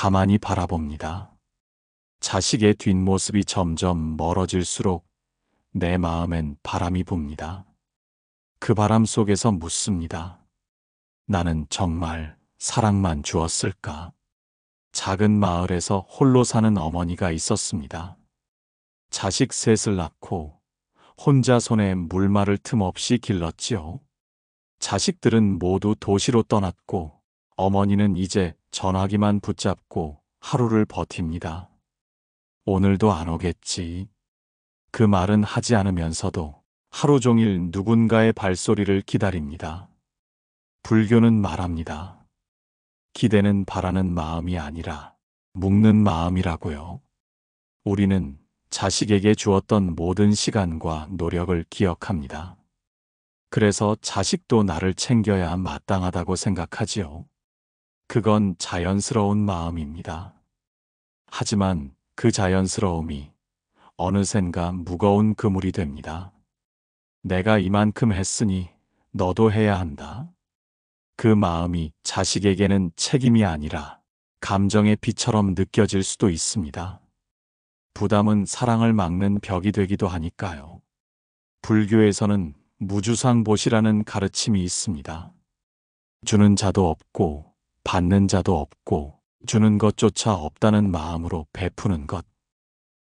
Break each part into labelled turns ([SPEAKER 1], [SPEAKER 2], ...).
[SPEAKER 1] 가만히 바라봅니다. 자식의 뒷모습이 점점 멀어질수록 내 마음엔 바람이 붑니다. 그 바람 속에서 묻습니다. 나는 정말 사랑만 주었을까? 작은 마을에서 홀로 사는 어머니가 있었습니다. 자식 셋을 낳고 혼자 손에 물말을 틈 없이 길렀지요. 자식들은 모두 도시로 떠났고 어머니는 이제 전화기만 붙잡고 하루를 버팁니다. 오늘도 안 오겠지. 그 말은 하지 않으면서도 하루 종일 누군가의 발소리를 기다립니다. 불교는 말합니다. 기대는 바라는 마음이 아니라 묵는 마음이라고요. 우리는 자식에게 주었던 모든 시간과 노력을 기억합니다. 그래서 자식도 나를 챙겨야 마땅하다고 생각하지요. 그건 자연스러운 마음입니다. 하지만 그 자연스러움이 어느샌가 무거운 그물이 됩니다. 내가 이만큼 했으니 너도 해야 한다. 그 마음이 자식에게는 책임이 아니라 감정의 비처럼 느껴질 수도 있습니다. 부담은 사랑을 막는 벽이 되기도 하니까요. 불교에서는 무주상보시라는 가르침이 있습니다. 주는 자도 없고 받는 자도 없고 주는 것조차 없다는 마음으로 베푸는 것.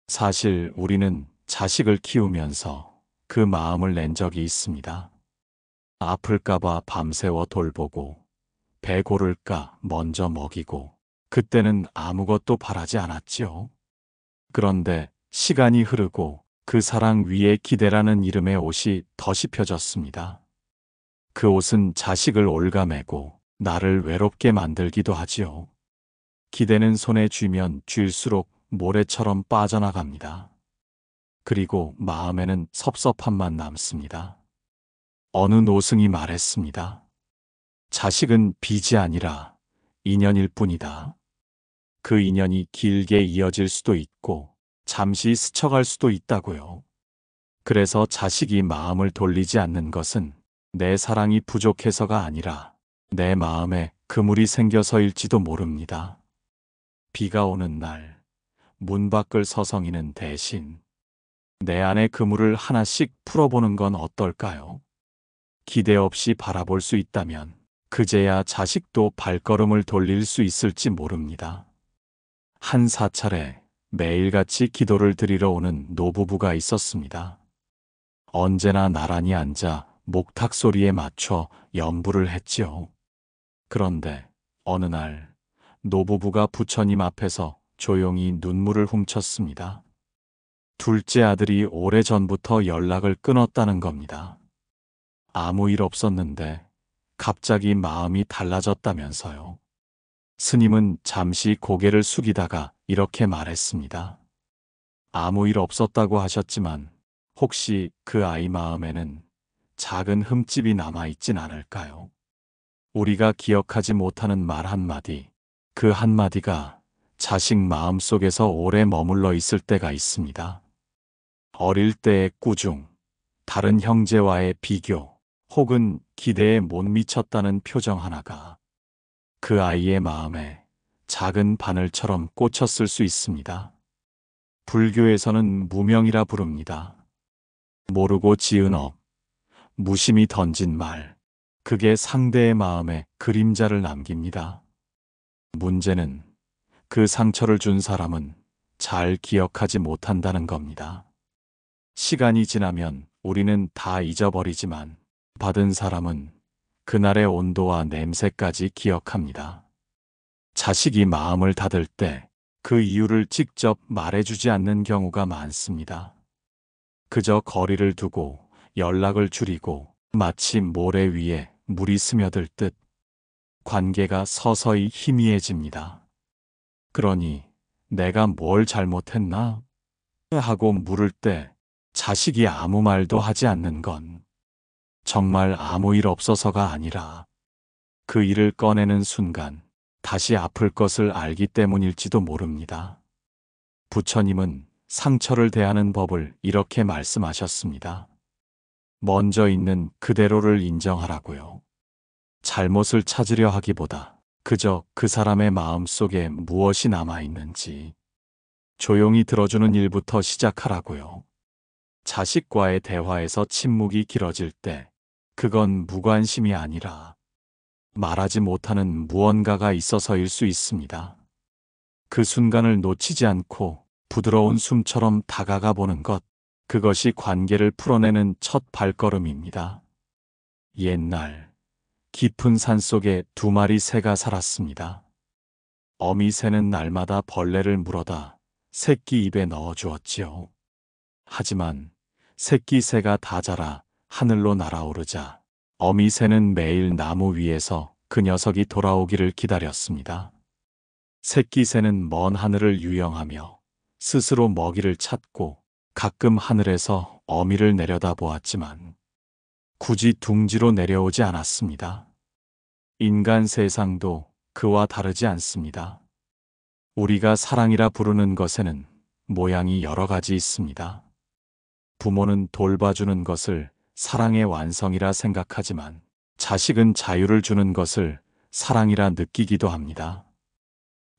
[SPEAKER 1] 사실 우리는 자식을 키우면서 그 마음을 낸 적이 있습니다. 아플까봐 밤새워 돌보고 배 고를까 먼저 먹이고 그때는 아무것도 바라지 않았지요. 그런데 시간이 흐르고 그 사랑 위에 기대라는 이름의 옷이 덧이 펴졌습니다. 그 옷은 자식을 올가매고 나를 외롭게 만들기도 하지요. 기대는 손에 쥐면 쥘수록 모래처럼 빠져나갑니다. 그리고 마음에는 섭섭함만 남습니다. 어느 노승이 말했습니다. 자식은 빚이 아니라 인연일 뿐이다. 그 인연이 길게 이어질 수도 있고 잠시 스쳐갈 수도 있다고요. 그래서 자식이 마음을 돌리지 않는 것은 내 사랑이 부족해서가 아니라 내 마음에 그물이 생겨서일지도 모릅니다. 비가 오는 날 문 밖을 서성이는 대신 내 안의 그물을 하나씩 풀어보는 건 어떨까요? 기대 없이 바라볼 수 있다면 그제야 자식도 발걸음을 돌릴 수 있을지 모릅니다. 한 사찰에 매일같이 기도를 드리러 오는 노부부가 있었습니다. 언제나 나란히 앉아 목탁 소리에 맞춰 연부를 했지요. 그런데 어느 날 노부부가 부처님 앞에서 조용히 눈물을 훔쳤습니다. 둘째 아들이 오래전부터 연락을 끊었다는 겁니다. 아무 일 없었는데 갑자기 마음이 달라졌다면서요. 스님은 잠시 고개를 숙이다가 이렇게 말했습니다. 아무 일 없었다고 하셨지만 혹시 그 아이 마음에는 작은 흠집이 남아있진 않을까요? 우리가 기억하지 못하는 말 한마디, 그 한마디가 자식 마음속에서 오래 머물러 있을 때가 있습니다. 어릴 때의 꾸중, 다른 형제와의 비교, 혹은 기대에 못 미쳤다는 표정 하나가 그 아이의 마음에 작은 바늘처럼 꽂혔을 수 있습니다. 불교에서는 무명이라 부릅니다. 모르고 지은 업, 무심히 던진 말, 그게 상대의 마음에 그림자를 남깁니다. 문제는 그 상처를 준 사람은 잘 기억하지 못한다는 겁니다. 시간이 지나면 우리는 다 잊어버리지만 받은 사람은 그날의 온도와 냄새까지 기억합니다. 자식이 마음을 닫을 때 그 이유를 직접 말해주지 않는 경우가 많습니다. 그저 거리를 두고 연락을 줄이고 마치 모래 위에 물이 스며들 듯 관계가 서서히 희미해집니다. 그러니 내가 뭘 잘못했나? 하고 물을 때 자식이 아무 말도 하지 않는 건 정말 아무 일 없어서가 아니라 그 일을 꺼내는 순간 다시 아플 것을 알기 때문일지도 모릅니다. 부처님은 상처를 대하는 법을 이렇게 말씀하셨습니다. 먼저 있는 그대로를 인정하라고요. 잘못을 찾으려 하기보다 그저 그 사람의 마음 속에 무엇이 남아있는지 조용히 들어주는 일부터 시작하라고요. 자식과의 대화에서 침묵이 길어질 때 그건 무관심이 아니라 말하지 못하는 무언가가 있어서일 수 있습니다. 그 순간을 놓치지 않고 부드러운 숨처럼 다가가 보는 것, 그것이 관계를 풀어내는 첫 발걸음입니다. 옛날 깊은 산속에 두 마리 새가 살았습니다. 어미 새는 날마다 벌레를 물어다 새끼 입에 넣어주었지요. 하지만 새끼 새가 다 자라 하늘로 날아오르자 어미 새는 매일 나무 위에서 그 녀석이 돌아오기를 기다렸습니다. 새끼 새는 먼 하늘을 유영하며 스스로 먹이를 찾고 가끔 하늘에서 어미를 내려다보았지만 굳이 둥지로 내려오지 않았습니다. 인간 세상도 그와 다르지 않습니다. 우리가 사랑이라 부르는 것에는 모양이 여러 가지 있습니다. 부모는 돌봐주는 것을 사랑의 완성이라 생각하지만 자식은 자유를 주는 것을 사랑이라 느끼기도 합니다.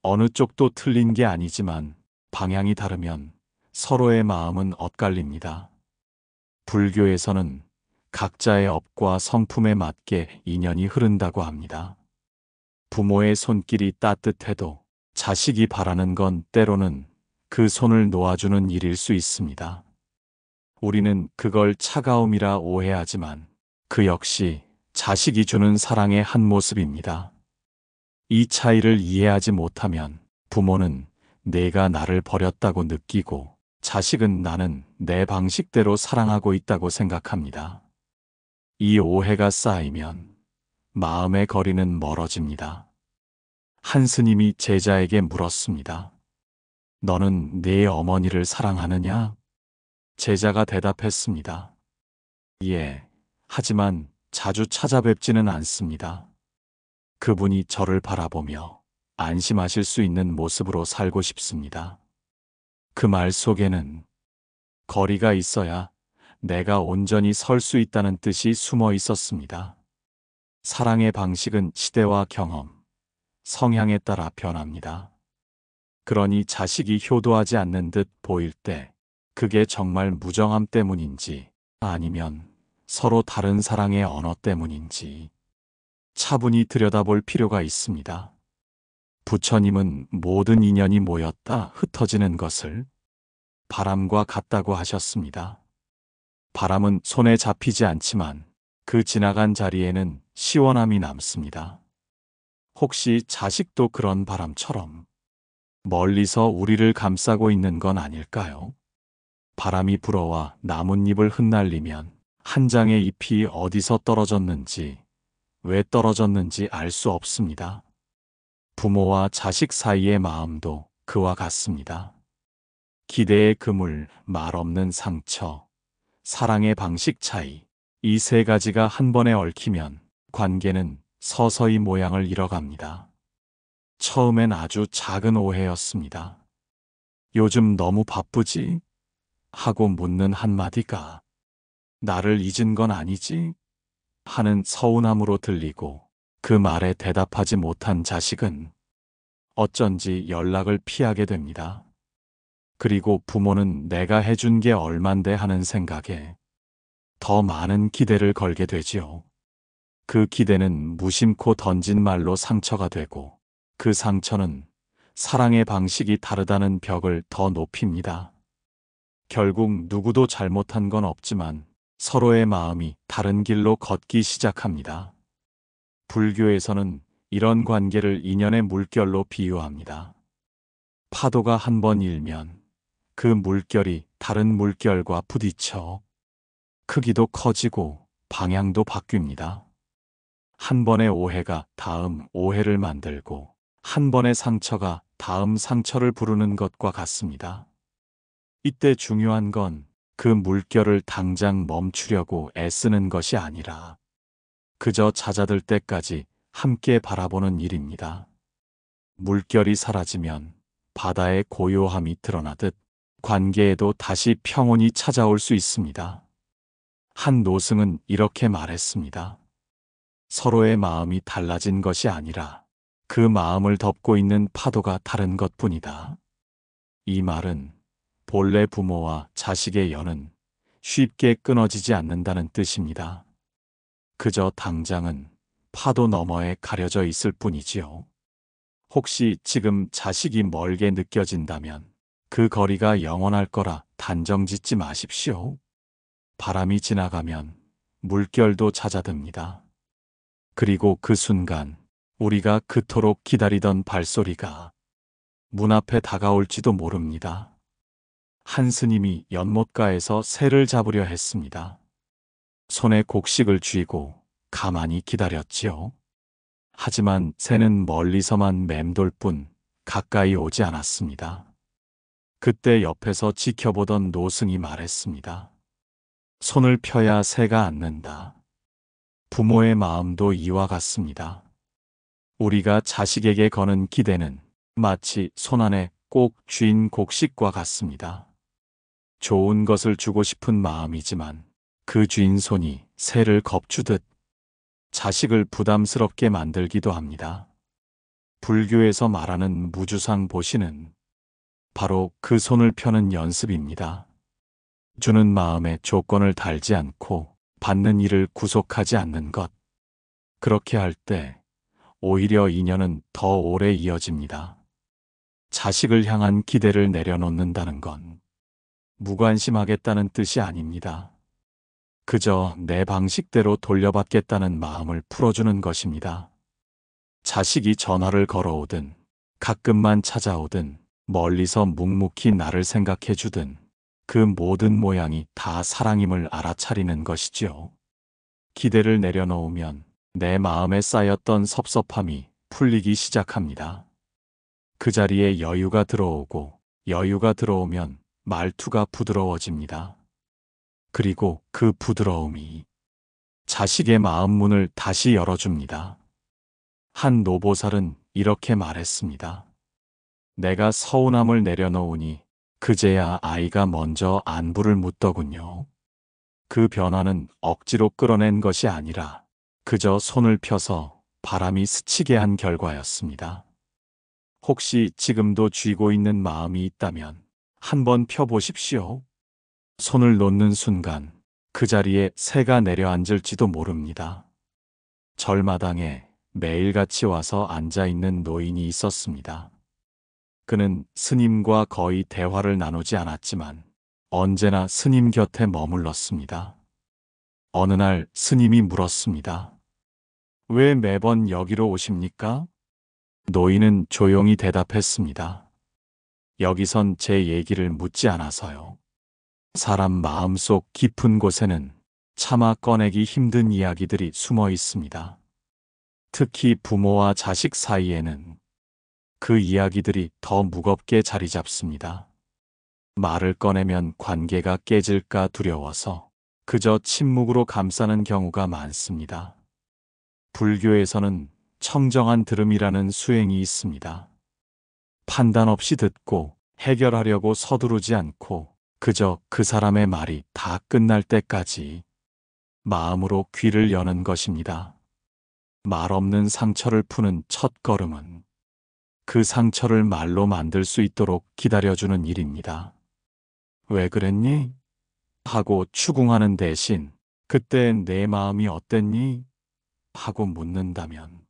[SPEAKER 1] 어느 쪽도 틀린 게 아니지만 방향이 다르면 서로의 마음은 엇갈립니다. 불교에서는 각자의 업과 성품에 맞게 인연이 흐른다고 합니다. 부모의 손길이 따뜻해도 자식이 바라는 건 때로는 그 손을 놓아주는 일일 수 있습니다. 우리는 그걸 차가움이라 오해하지만 그 역시 자식이 주는 사랑의 한 모습입니다. 이 차이를 이해하지 못하면 부모는 내가 나를 버렸다고 느끼고 자식은 나는 내 방식대로 사랑하고 있다고 생각합니다. 이 오해가 쌓이면 마음의 거리는 멀어집니다. 한 스님이 제자에게 물었습니다. 너는 네 어머니를 사랑하느냐? 제자가 대답했습니다. 예, 하지만 자주 찾아뵙지는 않습니다. 그분이 저를 바라보며 안심하실 수 있는 모습으로 살고 싶습니다. 그 말 속에는 거리가 있어야 내가 온전히 설 수 있다는 뜻이 숨어 있었습니다. 사랑의 방식은 시대와 경험, 성향에 따라 변합니다. 그러니 자식이 효도하지 않는 듯 보일 때 그게 정말 무정함 때문인지 아니면 서로 다른 사랑의 언어 때문인지 차분히 들여다볼 필요가 있습니다. 부처님은 모든 인연이 모였다 흩어지는 것을 바람과 같다고 하셨습니다. 바람은 손에 잡히지 않지만 그 지나간 자리에는 시원함이 남습니다. 혹시 자식도 그런 바람처럼 멀리서 우리를 감싸고 있는 건 아닐까요? 바람이 불어와 나뭇잎을 흩날리면 한 장의 잎이 어디서 떨어졌는지, 왜 떨어졌는지 알 수 없습니다. 부모와 자식 사이의 마음도 그와 같습니다. 기대의 그물, 말 없는 상처, 사랑의 방식 차이, 이 세 가지가 한 번에 얽히면 관계는 서서히 모양을 잃어갑니다. 처음엔 아주 작은 오해였습니다. 요즘 너무 바쁘지? 하고 묻는 한마디가 나를 잊은 건 아니지? 하는 서운함으로 들리고 그 말에 대답하지 못한 자식은 어쩐지 연락을 피하게 됩니다. 그리고 부모는 내가 해준 게 얼만데 하는 생각에 더 많은 기대를 걸게 되지요. 그 기대는 무심코 던진 말로 상처가 되고 그 상처는 사랑의 방식이 다르다는 벽을 더 높입니다. 결국 누구도 잘못한 건 없지만 서로의 마음이 다른 길로 걷기 시작합니다. 불교에서는 이런 관계를 인연의 물결로 비유합니다. 파도가 한 번 일면 그 물결이 다른 물결과 부딪혀 크기도 커지고 방향도 바뀝니다. 한 번의 오해가 다음 오해를 만들고 한 번의 상처가 다음 상처를 부르는 것과 같습니다. 이때 중요한 건 그 물결을 당장 멈추려고 애쓰는 것이 아니라 그저 잦아들 때까지 함께 바라보는 일입니다. 물결이 사라지면 바다의 고요함이 드러나듯 관계에도 다시 평온이 찾아올 수 있습니다. 한 노승은 이렇게 말했습니다. 서로의 마음이 달라진 것이 아니라 그 마음을 덮고 있는 파도가 다른 것뿐이다. 이 말은 본래 부모와 자식의 연은 쉽게 끊어지지 않는다는 뜻입니다. 그저 당장은 파도 너머에 가려져 있을 뿐이지요. 혹시 지금 자식이 멀게 느껴진다면 그 거리가 영원할 거라 단정 짓지 마십시오. 바람이 지나가면 물결도 잦아듭니다. 그리고 그 순간 우리가 그토록 기다리던 발소리가 문 앞에 다가올지도 모릅니다. 한 스님이 연못가에서 새를 잡으려 했습니다. 손에 곡식을 쥐고 가만히 기다렸지요. 하지만 새는 멀리서만 맴돌 뿐 가까이 오지 않았습니다. 그때 옆에서 지켜보던 노승이 말했습니다. 손을 펴야 새가 앉는다. 부모의 마음도 이와 같습니다. 우리가 자식에게 거는 기대는 마치 손 안에 꼭 쥔 곡식과 같습니다. 좋은 것을 주고 싶은 마음이지만 그 쥔 손이 새를 겁주듯 자식을 부담스럽게 만들기도 합니다. 불교에서 말하는 무주상 보시는 바로 그 손을 펴는 연습입니다. 주는 마음에 조건을 달지 않고 받는 일을 구속하지 않는 것. 그렇게 할 때 오히려 인연은 더 오래 이어집니다. 자식을 향한 기대를 내려놓는다는 건 무관심하겠다는 뜻이 아닙니다. 그저 내 방식대로 돌려받겠다는 마음을 풀어주는 것입니다. 자식이 전화를 걸어오든 가끔만 찾아오든 멀리서 묵묵히 나를 생각해 주든 그 모든 모양이 다 사랑임을 알아차리는 것이지요. 기대를 내려놓으면 내 마음에 쌓였던 섭섭함이 풀리기 시작합니다. 그 자리에 여유가 들어오고 여유가 들어오면 말투가 부드러워집니다. 그리고 그 부드러움이 자식의 마음 문을 다시 열어줍니다. 한 노보살은 이렇게 말했습니다. 내가 서운함을 내려놓으니 그제야 아이가 먼저 안부를 묻더군요. 그 변화는 억지로 끌어낸 것이 아니라 그저 손을 펴서 바람이 스치게 한 결과였습니다. 혹시 지금도 쥐고 있는 마음이 있다면 한번 펴보십시오. 손을 놓는 순간 그 자리에 새가 내려앉을지도 모릅니다. 절마당에 매일같이 와서 앉아있는 노인이 있었습니다. 그는 스님과 거의 대화를 나누지 않았지만 언제나 스님 곁에 머물렀습니다. 어느 날 스님이 물었습니다. 왜 매번 여기로 오십니까? 노인은 조용히 대답했습니다. 여기선 제 얘기를 묻지 않아서요. 사람 마음속 깊은 곳에는 차마 꺼내기 힘든 이야기들이 숨어 있습니다. 특히 부모와 자식 사이에는 그 이야기들이 더 무겁게 자리 잡습니다. 말을 꺼내면 관계가 깨질까 두려워서 그저 침묵으로 감싸는 경우가 많습니다. 불교에서는 청정한 들음이라는 수행이 있습니다. 판단 없이 듣고 해결하려고 서두르지 않고 그저 그 사람의 말이 다 끝날 때까지 마음으로 귀를 여는 것입니다. 말 없는 상처를 푸는 첫 걸음은 그 상처를 말로 만들 수 있도록 기다려주는 일입니다. 왜 그랬니? 하고 추궁하는 대신 그때 내 마음이 어땠니? 하고 묻는다면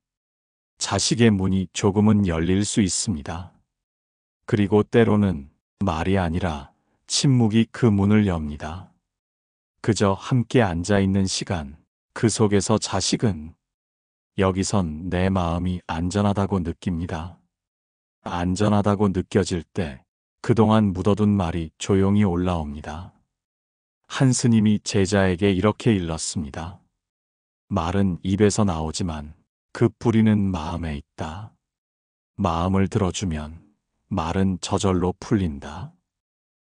[SPEAKER 1] 자식의 문이 조금은 열릴 수 있습니다. 그리고 때로는 말이 아니라 침묵이 그 문을 엽니다. 그저 함께 앉아있는 시간, 그 속에서 자식은 여기선 내 마음이 안전하다고 느낍니다. 안전하다고 느껴질 때 그동안 묻어둔 말이 조용히 올라옵니다. 한 스님이 제자에게 이렇게 일렀습니다. 말은 입에서 나오지만 그 뿌리는 마음에 있다. 마음을 들어주면 말은 저절로 풀린다.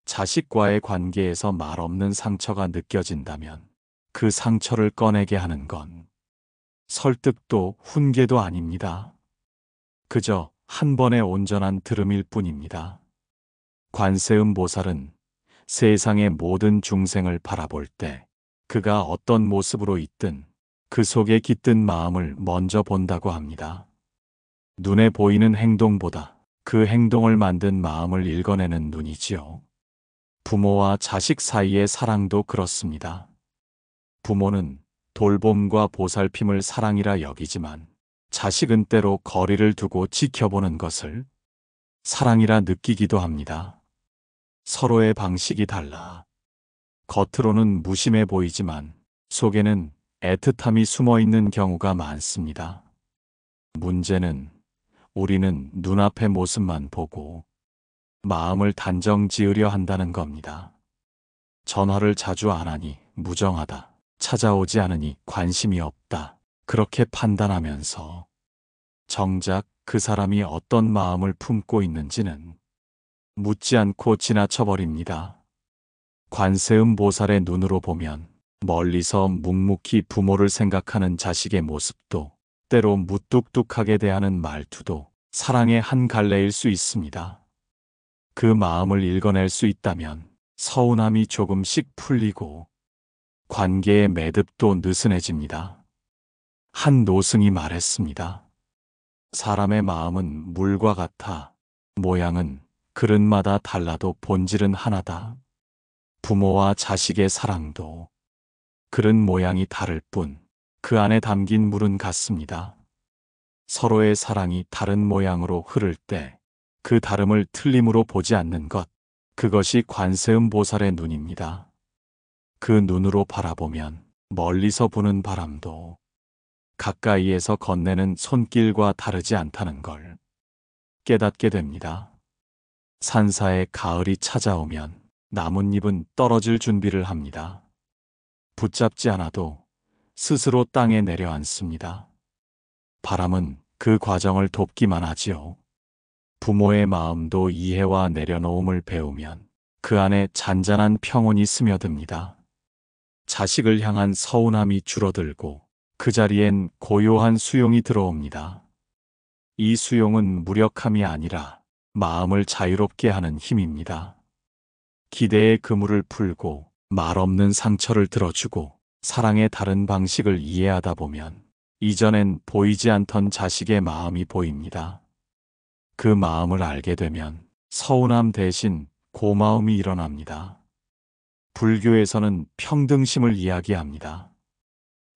[SPEAKER 1] 자식과의 관계에서 말 없는 상처가 느껴진다면 그 상처를 꺼내게 하는 건 설득도 훈계도 아닙니다. 그저 한 번의 온전한 들음일 뿐입니다. 관세음 보살은 세상의 모든 중생을 바라볼 때 그가 어떤 모습으로 있든 그 속에 깃든 마음을 먼저 본다고 합니다. 눈에 보이는 행동보다 그 행동을 만든 마음을 읽어내는 눈이지요. 부모와 자식 사이의 사랑도 그렇습니다. 부모는 돌봄과 보살핌을 사랑이라 여기지만 자식은 때로 거리를 두고 지켜보는 것을 사랑이라 느끼기도 합니다. 서로의 방식이 달라 겉으로는 무심해 보이지만 속에는 애틋함이 숨어 있는 경우가 많습니다. 문제는 우리는 눈앞의 모습만 보고 마음을 단정 지으려 한다는 겁니다. 전화를 자주 안 하니 무정하다. 찾아오지 않으니 관심이 없다. 그렇게 판단하면서 정작 그 사람이 어떤 마음을 품고 있는지는 묻지 않고 지나쳐버립니다. 관세음 보살의 눈으로 보면 멀리서 묵묵히 부모를 생각하는 자식의 모습도 때로 무뚝뚝하게 대하는 말투도 사랑의 한 갈래일 수 있습니다. 그 마음을 읽어낼 수 있다면 서운함이 조금씩 풀리고 관계의 매듭도 느슨해집니다. 한 노승이 말했습니다. 사람의 마음은 물과 같아 모양은 그릇마다 달라도 본질은 하나다. 부모와 자식의 사랑도 그릇 모양이 다를 뿐 그 안에 담긴 물은 같습니다. 서로의 사랑이 다른 모양으로 흐를 때 그 다름을 틀림으로 보지 않는 것, 그것이 관세음 보살의 눈입니다. 그 눈으로 바라보면 멀리서 부는 바람도 가까이에서 건네는 손길과 다르지 않다는 걸 깨닫게 됩니다. 산사에 가을이 찾아오면 나뭇잎은 떨어질 준비를 합니다. 붙잡지 않아도 스스로 땅에 내려앉습니다. 바람은 그 과정을 돕기만 하지요. 부모의 마음도 이해와 내려놓음을 배우면 그 안에 잔잔한 평온이 스며듭니다. 자식을 향한 서운함이 줄어들고 그 자리엔 고요한 수용이 들어옵니다. 이 수용은 무력함이 아니라 마음을 자유롭게 하는 힘입니다. 기대의 그물을 풀고 말없는 상처를 들어주고 사랑의 다른 방식을 이해하다 보면 이전엔 보이지 않던 자식의 마음이 보입니다. 그 마음을 알게 되면 서운함 대신 고마움이 일어납니다. 불교에서는 평등심을 이야기합니다.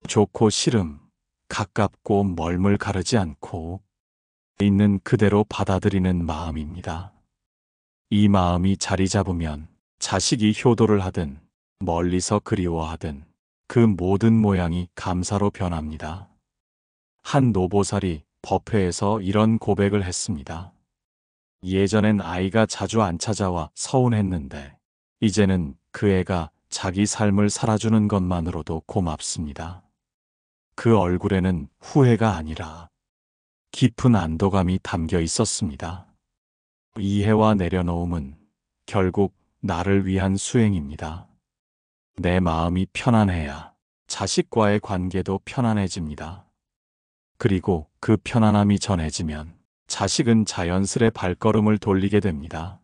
[SPEAKER 1] 좋고 싫음, 가깝고 멀음을 가르지 않고 있는 그대로 받아들이는 마음입니다. 이 마음이 자리 잡으면 자식이 효도를 하든 멀리서 그리워하든 그 모든 모양이 감사로 변합니다. 한 노보살이 법회에서 이런 고백을 했습니다. 예전엔 아이가 자주 안 찾아와 서운했는데 이제는 그 애가 자기 삶을 살아주는 것만으로도 고맙습니다. 그 얼굴에는 후회가 아니라 깊은 안도감이 담겨 있었습니다. 이해와 내려놓음은 결국 나를 위한 수행입니다. 내 마음이 편안해야 자식과의 관계도 편안해집니다. 그리고 그 편안함이 전해지면 자식은 자연스레 발걸음을 돌리게 됩니다.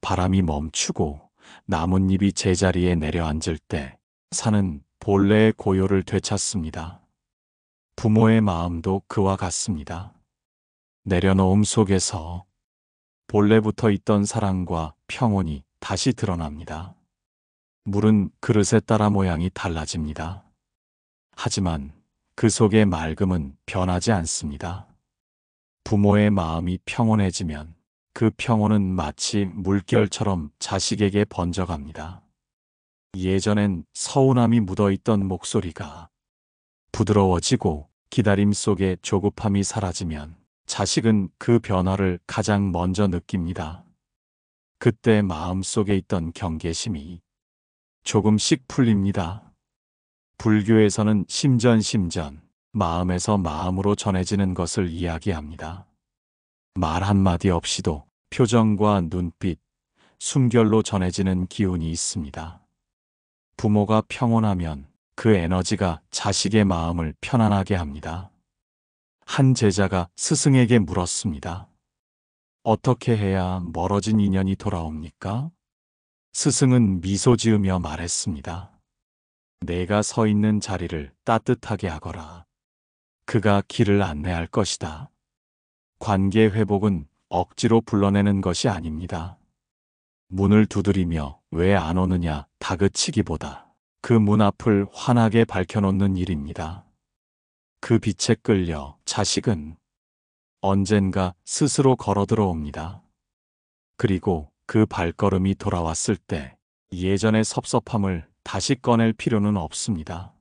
[SPEAKER 1] 바람이 멈추고 나뭇잎이 제자리에 내려앉을 때 산은 본래의 고요를 되찾습니다. 부모의 마음도 그와 같습니다. 내려놓음 속에서 본래부터 있던 사랑과 평온이 다시 드러납니다. 물은 그릇에 따라 모양이 달라집니다. 하지만 그 속의 맑음은 변하지 않습니다. 부모의 마음이 평온해지면 그 평온은 마치 물결처럼 자식에게 번져갑니다. 예전엔 서운함이 묻어있던 목소리가 부드러워지고 기다림 속에 조급함이 사라지면 자식은 그 변화를 가장 먼저 느낍니다. 그때 마음속에 있던 경계심이 조금씩 풀립니다. 불교에서는 심전심전, 마음에서 마음으로 전해지는 것을 이야기합니다. 말 한마디 없이도 표정과 눈빛, 숨결로 전해지는 기운이 있습니다. 부모가 평온하면 그 에너지가 자식의 마음을 편안하게 합니다. 한 제자가 스승에게 물었습니다. 어떻게 해야 멀어진 인연이 돌아옵니까? 스승은 미소 지으며 말했습니다. 내가 서 있는 자리를 따뜻하게 하거라. 그가 길을 안내할 것이다. 관계 회복은 억지로 불러내는 것이 아닙니다. 문을 두드리며 왜 안 오느냐 다그치기보다 그 문 앞을 환하게 밝혀놓는 일입니다. 그 빛에 끌려 자식은 언젠가 스스로 걸어 들어옵니다. 그리고 그 발걸음이 돌아왔을 때 예전의 섭섭함을 다시 꺼낼 필요는 없습니다.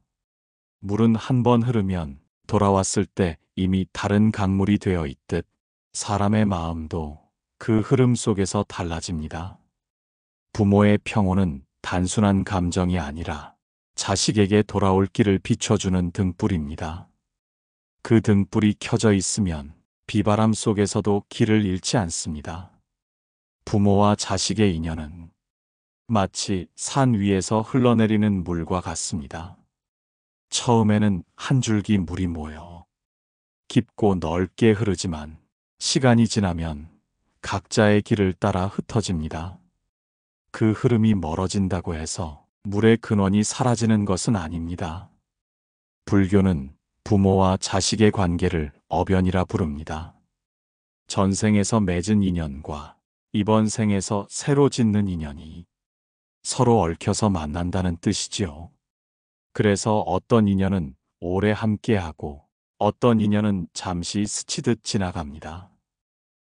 [SPEAKER 1] 물은 한 번 흐르면 돌아왔을 때 이미 다른 강물이 되어 있듯 사람의 마음도 그 흐름 속에서 달라집니다. 부모의 평온은 단순한 감정이 아니라 자식에게 돌아올 길을 비춰주는 등불입니다. 그 등불이 켜져 있으면 비바람 속에서도 길을 잃지 않습니다. 부모와 자식의 인연은 마치 산 위에서 흘러내리는 물과 같습니다. 처음에는 한 줄기 물이 모여 깊고 넓게 흐르지만 시간이 지나면 각자의 길을 따라 흩어집니다. 그 흐름이 멀어진다고 해서 물의 근원이 사라지는 것은 아닙니다. 불교는 부모와 자식의 관계를 어변이라 부릅니다. 전생에서 맺은 인연과 이번 생에서 새로 짓는 인연이 서로 얽혀서 만난다는 뜻이지요. 그래서 어떤 인연은 오래 함께하고 어떤 인연은 잠시 스치듯 지나갑니다.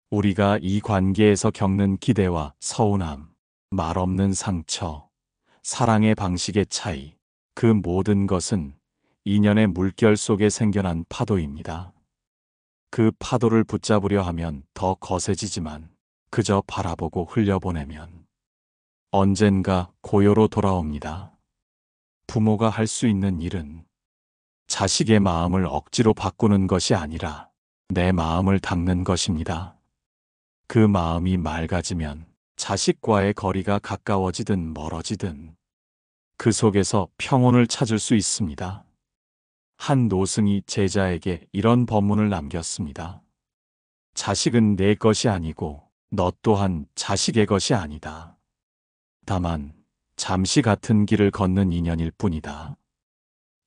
[SPEAKER 1] 우리가 이 관계에서 겪는 기대와 서운함, 말없는 상처, 사랑의 방식의 차이, 그 모든 것은 인연의 물결 속에 생겨난 파도입니다. 그 파도를 붙잡으려 하면 더 거세지지만 그저 바라보고 흘려보내면 언젠가 고요로 돌아옵니다. 부모가 할 수 있는 일은 자식의 마음을 억지로 바꾸는 것이 아니라 내 마음을 닦는 것입니다. 그 마음이 맑아지면 자식과의 거리가 가까워지든 멀어지든 그 속에서 평온을 찾을 수 있습니다. 한 노승이 제자에게 이런 법문을 남겼습니다. 자식은 내 것이 아니고 너 또한 자식의 것이 아니다. 다만 잠시 같은 길을 걷는 인연일 뿐이다.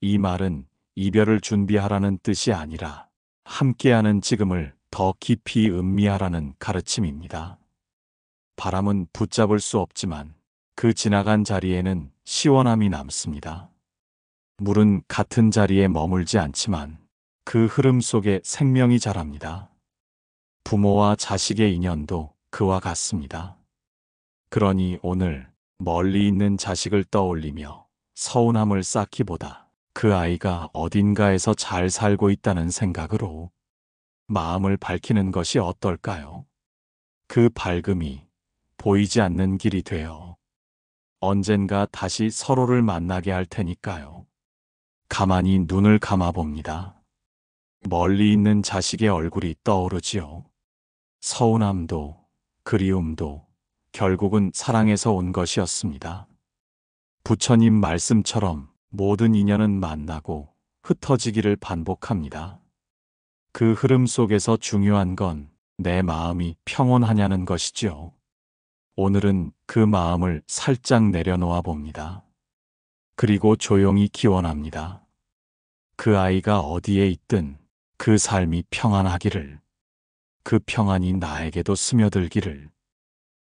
[SPEAKER 1] 이 말은 이별을 준비하라는 뜻이 아니라 함께하는 지금을 더 깊이 음미하라는 가르침입니다. 바람은 붙잡을 수 없지만 그 지나간 자리에는 시원함이 남습니다. 물은 같은 자리에 머물지 않지만 그 흐름 속에 생명이 자랍니다. 부모와 자식의 인연도 그와 같습니다. 그러니 오늘 멀리 있는 자식을 떠올리며 서운함을 쌓기보다 그 아이가 어딘가에서 잘 살고 있다는 생각으로 마음을 밝히는 것이 어떨까요? 그 밝음이 보이지 않는 길이 되어 언젠가 다시 서로를 만나게 할 테니까요. 가만히 눈을 감아봅니다. 멀리 있는 자식의 얼굴이 떠오르지요. 서운함도 그리움도 결국은 사랑에서 온 것이었습니다. 부처님 말씀처럼 모든 인연은 만나고 흩어지기를 반복합니다. 그 흐름 속에서 중요한 건 내 마음이 평온하냐는 것이지요. 오늘은 그 마음을 살짝 내려놓아 봅니다. 그리고 조용히 기원합니다. 그 아이가 어디에 있든 그 삶이 평안하기를, 그 평안이 나에게도 스며들기를.